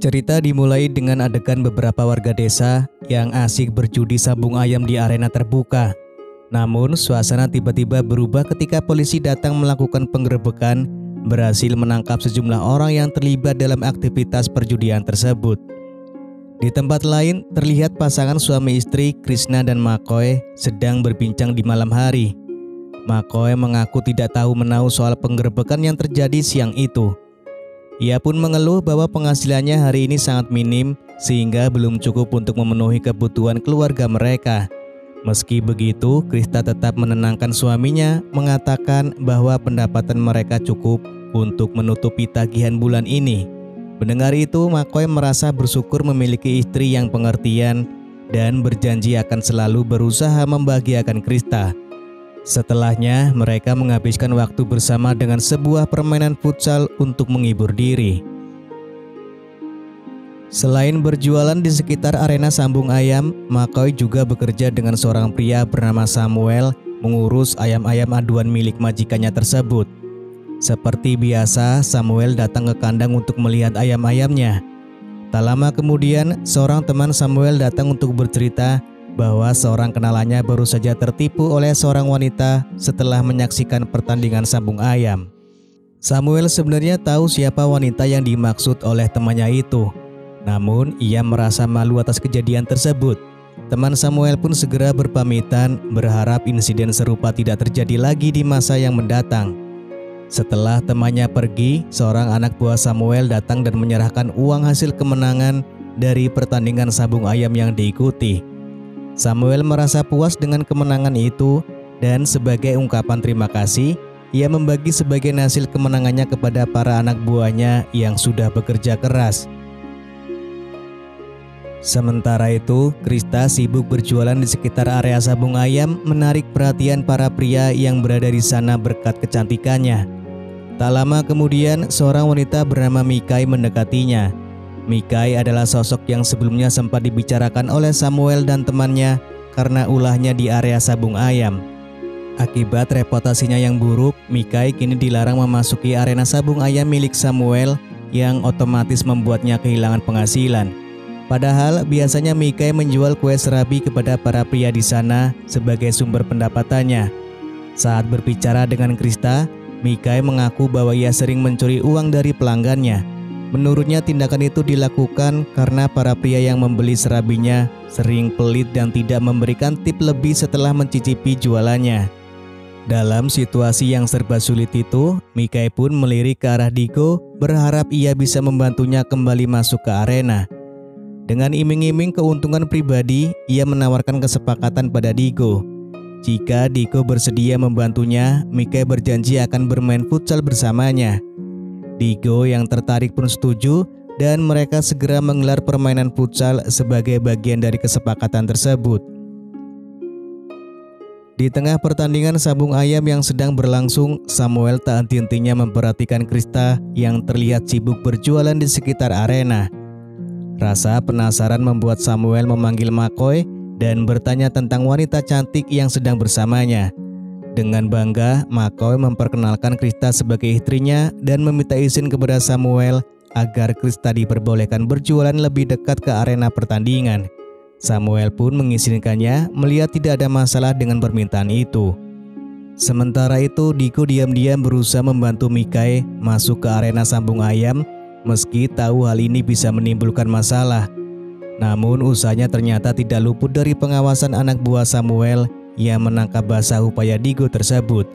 Cerita dimulai dengan adegan beberapa warga desa yang asik berjudi sabung ayam di arena terbuka. Namun, suasana tiba-tiba berubah ketika polisi datang melakukan penggerebekan, berhasil menangkap sejumlah orang yang terlibat dalam aktivitas perjudian tersebut. Di tempat lain, terlihat pasangan suami istri Krishna dan McCoy sedang berbincang di malam hari. McCoy mengaku tidak tahu menahu soal penggerebekan yang terjadi siang itu. Ia pun mengeluh bahwa penghasilannya hari ini sangat minim sehingga belum cukup untuk memenuhi kebutuhan keluarga mereka. Meski begitu, Krista tetap menenangkan suaminya, mengatakan bahwa pendapatan mereka cukup untuk menutupi tagihan bulan ini. Mendengar itu, McCoy merasa bersyukur memiliki istri yang pengertian dan berjanji akan selalu berusaha membahagiakan Krista. Setelahnya, mereka menghabiskan waktu bersama dengan sebuah permainan futsal untuk menghibur diri. Selain berjualan di sekitar arena sambung ayam, McCoy juga bekerja dengan seorang pria bernama Samuel mengurus ayam-ayam aduan milik majikannya tersebut. Seperti biasa, Samuel datang ke kandang untuk melihat ayam-ayamnya. Tak lama kemudian, seorang teman Samuel datang untuk bercerita bahwa seorang kenalannya baru saja tertipu oleh seorang wanita setelah menyaksikan pertandingan sambung ayam. Samuel sebenarnya tahu siapa wanita yang dimaksud oleh temannya itu. Namun, ia merasa malu atas kejadian tersebut. Teman Samuel pun segera berpamitan, berharap insiden serupa tidak terjadi lagi di masa yang mendatang. Setelah temannya pergi, seorang anak buah Samuel datang dan menyerahkan uang hasil kemenangan dari pertandingan sambung ayam yang diikuti. Samuel merasa puas dengan kemenangan itu dan sebagai ungkapan terima kasih, ia membagi sebagian hasil kemenangannya kepada para anak buahnya yang sudah bekerja keras. Sementara itu, Krista sibuk berjualan di sekitar area sabung ayam, menarik perhatian para pria yang berada di sana berkat kecantikannya. Tak lama kemudian, seorang wanita bernama Mikai mendekatinya. Mikai adalah sosok yang sebelumnya sempat dibicarakan oleh Samuel dan temannya karena ulahnya di area sabung ayam. Akibat reputasinya yang buruk, Mikai kini dilarang memasuki arena sabung ayam milik Samuel yang otomatis membuatnya kehilangan penghasilan. Padahal biasanya Mikai menjual kue serabi kepada para pria di sana sebagai sumber pendapatannya. Saat berbicara dengan Krista, Mikai mengaku bahwa ia sering mencuri uang dari pelanggannya. Menurutnya tindakan itu dilakukan karena para pria yang membeli serabinya sering pelit dan tidak memberikan tip lebih setelah mencicipi jualannya. Dalam situasi yang serba sulit itu, Mikai pun melirik ke arah Digo, berharap ia bisa membantunya kembali masuk ke arena. Dengan iming-iming keuntungan pribadi, ia menawarkan kesepakatan pada Digo. Jika Digo bersedia membantunya, Mikai berjanji akan bermain futsal bersamanya. Digo yang tertarik pun setuju dan mereka segera menggelar permainan futsal sebagai bagian dari kesepakatan tersebut. Di tengah pertandingan sabung ayam yang sedang berlangsung, Samuel tak henti-hentinya memperhatikan Krista yang terlihat sibuk berjualan di sekitar arena. Rasa penasaran membuat Samuel memanggil McCoy dan bertanya tentang wanita cantik yang sedang bersamanya. Dengan bangga, McCoy memperkenalkan Krista sebagai istrinya dan meminta izin kepada Samuel agar Krista diperbolehkan berjualan lebih dekat ke arena pertandingan. Samuel pun mengizinkannya melihat tidak ada masalah dengan permintaan itu. Sementara itu, Digo diam-diam berusaha membantu Mikai masuk ke arena sambung ayam meski tahu hal ini bisa menimbulkan masalah. Namun usahanya ternyata tidak luput dari pengawasan anak buah Samuel yang menangkap basah upaya Digo tersebut.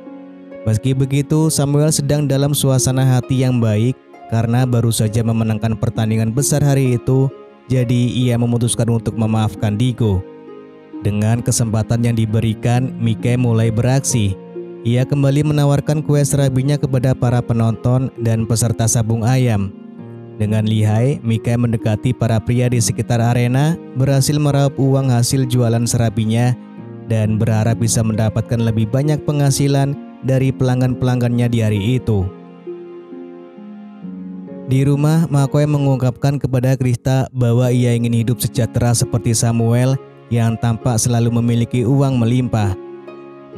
Meski begitu, Samuel sedang dalam suasana hati yang baik karena baru saja memenangkan pertandingan besar hari itu, jadi ia memutuskan untuk memaafkan Digo. Dengan kesempatan yang diberikan, Mikai mulai beraksi. Ia kembali menawarkan kue serabinya kepada para penonton dan peserta sabung ayam. Dengan lihai, Mikai mendekati para pria di sekitar arena, berhasil meraup uang hasil jualan serabinya dan berharap bisa mendapatkan lebih banyak penghasilan dari pelanggan-pelanggannya di hari itu. Di rumah, McCoy mengungkapkan kepada Krista bahwa ia ingin hidup sejahtera seperti Samuel yang tampak selalu memiliki uang melimpah.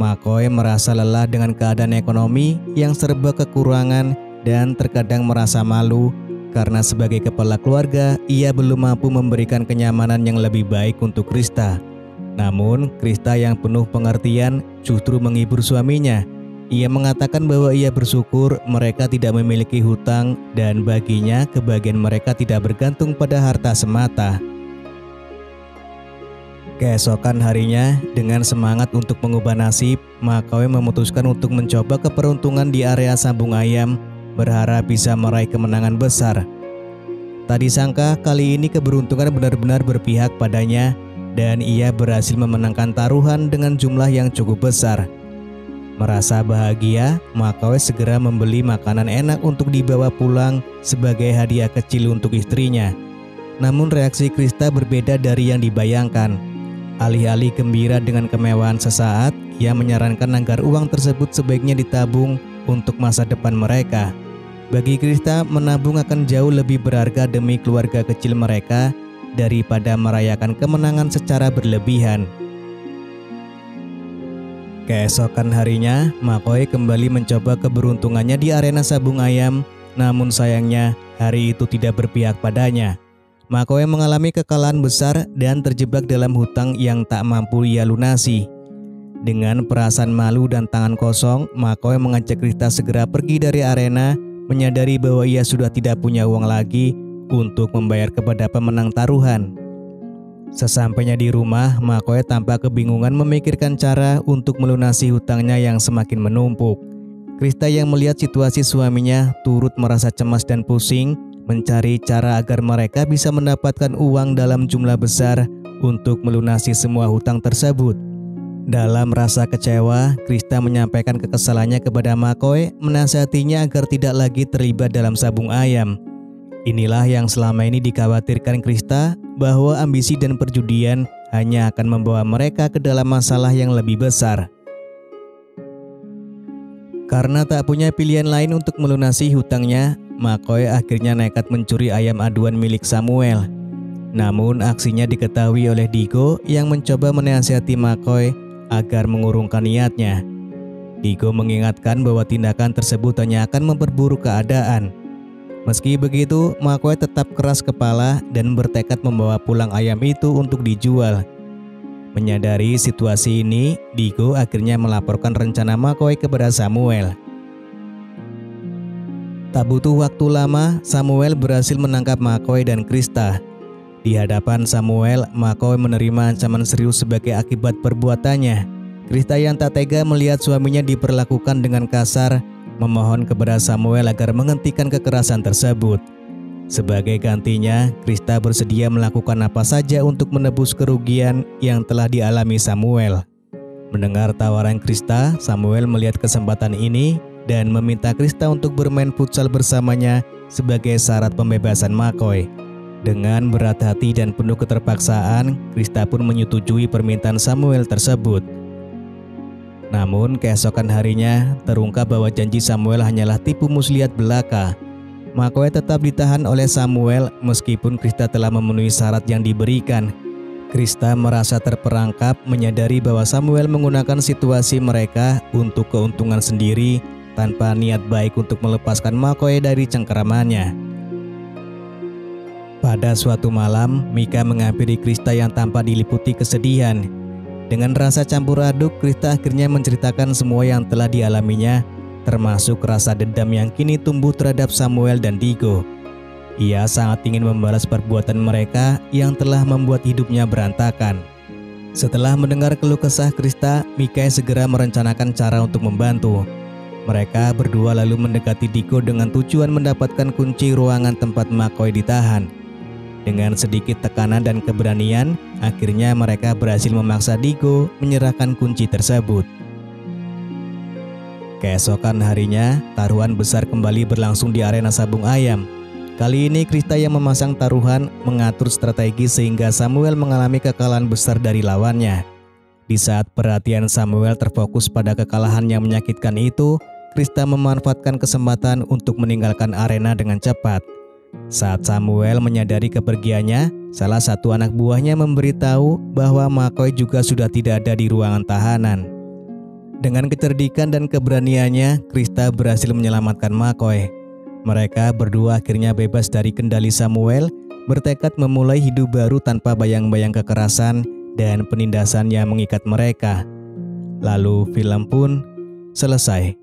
McCoy merasa lelah dengan keadaan ekonomi yang serba kekurangan dan terkadang merasa malu karena sebagai kepala keluarga, ia belum mampu memberikan kenyamanan yang lebih baik untuk Krista. Namun, Krista yang penuh pengertian justru menghibur suaminya. Ia mengatakan bahwa ia bersyukur mereka tidak memiliki hutang dan baginya kebahagiaan mereka tidak bergantung pada harta semata. Keesokan harinya, dengan semangat untuk mengubah nasib, Macaulay memutuskan untuk mencoba keberuntungan di area sabung ayam, berharap bisa meraih kemenangan besar. Tak disangka kali ini keberuntungan benar-benar berpihak padanya dan ia berhasil memenangkan taruhan dengan jumlah yang cukup besar. Merasa bahagia, Macaulay segera membeli makanan enak untuk dibawa pulang sebagai hadiah kecil untuk istrinya. Namun reaksi Krista berbeda dari yang dibayangkan. Alih-alih gembira dengan kemewahan sesaat, ia menyarankan agar uang tersebut sebaiknya ditabung untuk masa depan mereka. Bagi Krista, menabung akan jauh lebih berharga demi keluarga kecil mereka daripada merayakan kemenangan secara berlebihan. Keesokan harinya, Macaulay kembali mencoba keberuntungannya di arena sabung ayam, namun sayangnya hari itu tidak berpihak padanya. Macaulay mengalami kekalahan besar dan terjebak dalam hutang yang tak mampu ia lunasi. Dengan perasaan malu dan tangan kosong, Macaulay mengajak Krista segera pergi dari arena, menyadari bahwa ia sudah tidak punya uang lagi untuk membayar kepada pemenang taruhan. Sesampainya di rumah, Macaulay tampak kebingungan memikirkan cara untuk melunasi hutangnya yang semakin menumpuk. Krista yang melihat situasi suaminya turut merasa cemas dan pusing, mencari cara agar mereka bisa mendapatkan uang dalam jumlah besar untuk melunasi semua hutang tersebut. Dalam rasa kecewa, Krista menyampaikan kekesalannya kepada Macaulay, menasihatinya agar tidak lagi terlibat dalam sabung ayam. Inilah yang selama ini dikhawatirkan Krista, bahwa ambisi dan perjudian hanya akan membawa mereka ke dalam masalah yang lebih besar. Karena tak punya pilihan lain untuk melunasi hutangnya, Macaulay akhirnya nekat mencuri ayam aduan milik Samuel. Namun aksinya diketahui oleh Digo yang mencoba menasihati Macaulay agar mengurungkan niatnya. Digo mengingatkan bahwa tindakan tersebut hanya akan memperburuk keadaan. Meski begitu, Macaulay tetap keras kepala dan bertekad membawa pulang ayam itu untuk dijual. Menyadari situasi ini, Digo akhirnya melaporkan rencana Macaulay kepada Samuel. Tak butuh waktu lama, Samuel berhasil menangkap Macaulay dan Krista. Di hadapan Samuel, Macaulay menerima ancaman serius sebagai akibat perbuatannya. Krista yang tak tega melihat suaminya diperlakukan dengan kasar, memohon kepada Samuel agar menghentikan kekerasan tersebut. Sebagai gantinya, Krista bersedia melakukan apa saja untuk menebus kerugian yang telah dialami Samuel. Mendengar tawaran Krista, Samuel melihat kesempatan ini dan meminta Krista untuk bermain futsal bersamanya sebagai syarat pembebasan Macaulay. Dengan berat hati dan penuh keterpaksaan, Krista pun menyetujui permintaan Samuel tersebut. Namun keesokan harinya terungkap bahwa janji Samuel hanyalah tipu muslihat belaka. Macaulay tetap ditahan oleh Samuel meskipun Krista telah memenuhi syarat yang diberikan. Krista merasa terperangkap menyadari bahwa Samuel menggunakan situasi mereka untuk keuntungan sendiri tanpa niat baik untuk melepaskan Macaulay dari cengkeramannya. Pada suatu malam, Mika menghampiri Krista yang tampak diliputi kesedihan. Dengan rasa campur aduk, Krista akhirnya menceritakan semua yang telah dialaminya, termasuk rasa dendam yang kini tumbuh terhadap Samuel dan Digo. Ia sangat ingin membalas perbuatan mereka yang telah membuat hidupnya berantakan. Setelah mendengar keluh kesah Krista, Mika segera merencanakan cara untuk membantu. Mereka berdua lalu mendekati Digo dengan tujuan mendapatkan kunci ruangan tempat Macaulay ditahan. Dengan sedikit tekanan dan keberanian, akhirnya mereka berhasil memaksa Digo menyerahkan kunci tersebut. Keesokan harinya, taruhan besar kembali berlangsung di arena sabung ayam. Kali ini Krista yang memasang taruhan mengatur strategi sehingga Samuel mengalami kekalahan besar dari lawannya. Di saat perhatian Samuel terfokus pada kekalahan yang menyakitkan itu, Krista memanfaatkan kesempatan untuk meninggalkan arena dengan cepat. Saat Samuel menyadari kepergiannya, salah satu anak buahnya memberitahu bahwa Macaulay juga sudah tidak ada di ruangan tahanan. Dengan kecerdikan dan keberaniannya, Krista berhasil menyelamatkan Macaulay. Mereka berdua akhirnya bebas dari kendali Samuel, bertekad memulai hidup baru tanpa bayang-bayang kekerasan dan penindasan yang mengikat mereka. Lalu film pun selesai.